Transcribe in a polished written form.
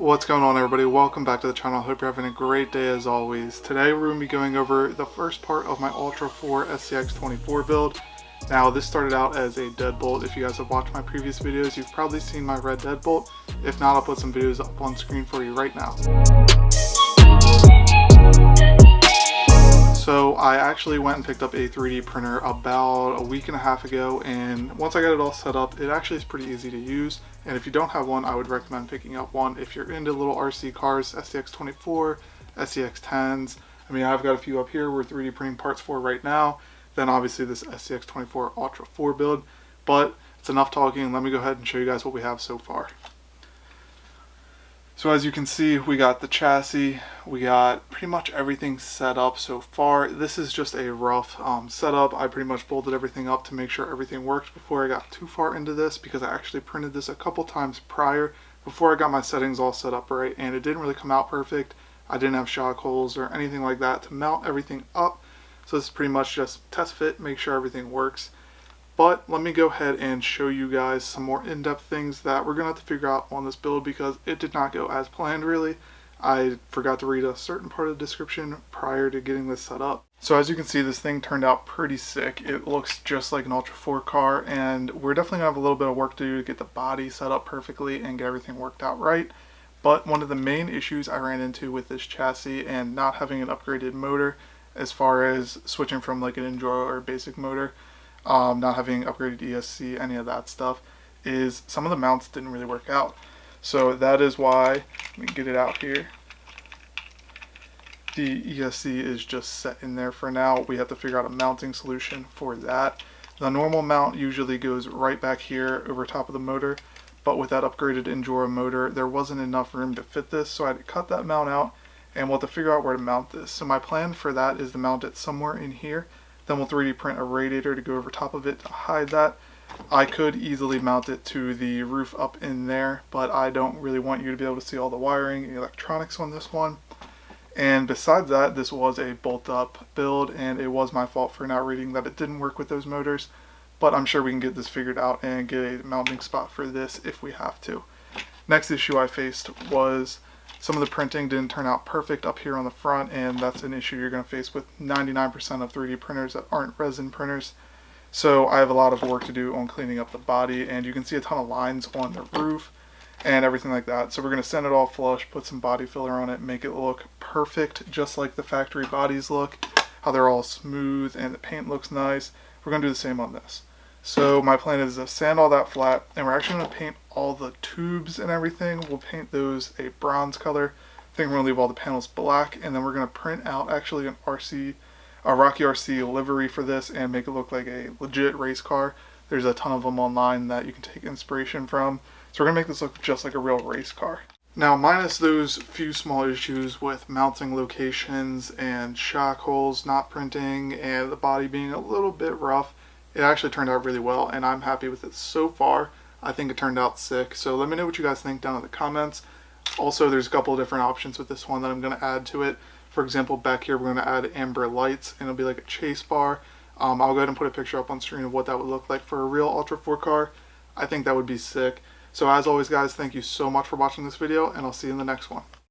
What's going on, everybody? Welcome back to the channel. Hope you're having a great day as always. Today we're going to be going over the first part of my Ultra 4 SCX24 build. Now this started out as a deadbolt. If you guys have watched my previous videos, you've probably seen my red deadbolt. If not, I'll put some videos up on screen for you right now. So I actually went and picked up a 3D printer about a week and a half ago, and once I got it all set up, it actually is pretty easy to use. And if you don't have one, I would recommend picking up one if you're into little RC cars, SCX24, SCX10s. I mean, I've got a few up here we're 3D printing parts for right now. Then obviously this SCX24 Ultra 4 build. But it's enough talking. Let me go ahead and show you guys what we have so far. So as you can see, we got the chassis, we got pretty much everything set up so far. This is just a rough setup. I pretty much bolted everything up to make sure everything worked before I got too far into this, because I actually printed this a couple times prior before I got my settings all set up right, and it didn't really come out perfect. I didn't have shock holes or anything like that to mount everything up. So this is pretty much just test fit, make sure everything works. But let me go ahead and show you guys some more in-depth things that we're going to have to figure out on this build, because it did not go as planned really. I forgot to read a certain part of the description prior to getting this set up. So as you can see, this thing turned out pretty sick. It looks just like an Ultra 4 car, and we're definitely going to have a little bit of work to do to get the body set up perfectly and get everything worked out right. But one of the main issues I ran into with this chassis and not having an upgraded motor, as far as switching from like an Enduro or basic motor, not having upgraded ESC, any of that stuff, is some of the mounts didn't really work out. So that is why, let me get it out here, the ESC is just set in there for now. We have to figure out a mounting solution for that. The normal mount usually goes right back here over top of the motor, but with that upgraded Enduro motor, there wasn't enough room to fit this, so I had to cut that mount out, and we'll have to figure out where to mount this. So my plan for that is to mount it somewhere in here. Then we'll 3D print a radiator to go over top of it to hide that. I could easily mount it to the roof up in there, but I don't really want you to be able to see all the wiring and electronics on this one. And besides that, this was a bolt up build, and it was my fault for not reading that it didn't work with those motors. But I'm sure we can get this figured out and get a mounting spot for this if we have to. Next issue I faced was some of the printing didn't turn out perfect up here on the front, and that's an issue you're going to face with 99% of 3D printers that aren't resin printers. So I have a lot of work to do on cleaning up the body, and you can see a ton of lines on the roof and everything like that. So we're going to sand it all flush, put some body filler on it, make it look perfect just like the factory bodies look, how they're all smooth and the paint looks nice. We're going to do the same on this. So my plan is to sand all that flat, and we're actually going to paint all the tubes and everything. We'll paint those a bronze color. I think we're going to leave all the panels black, and then we're going to print out actually a Rocky RC livery for this and make it look like a legit race car. There's a ton of them online that you can take inspiration from. So we're going to make this look just like a real race car. Now, minus those few small issues with mounting locations and shock holes not printing and the body being a little bit rough, it actually turned out really well, and I'm happy with it so far. I think it turned out sick. So let me know what you guys think down in the comments. Also, there's a couple of different options with this one that I'm going to add to it. For example, back here we're going to add amber lights, and it'll be like a chase bar. I'll go ahead and put a picture up on screen of what that would look like for a real Ultra 4 car. I think that would be sick. So as always, guys, thank you so much for watching this video, and I'll see you in the next one.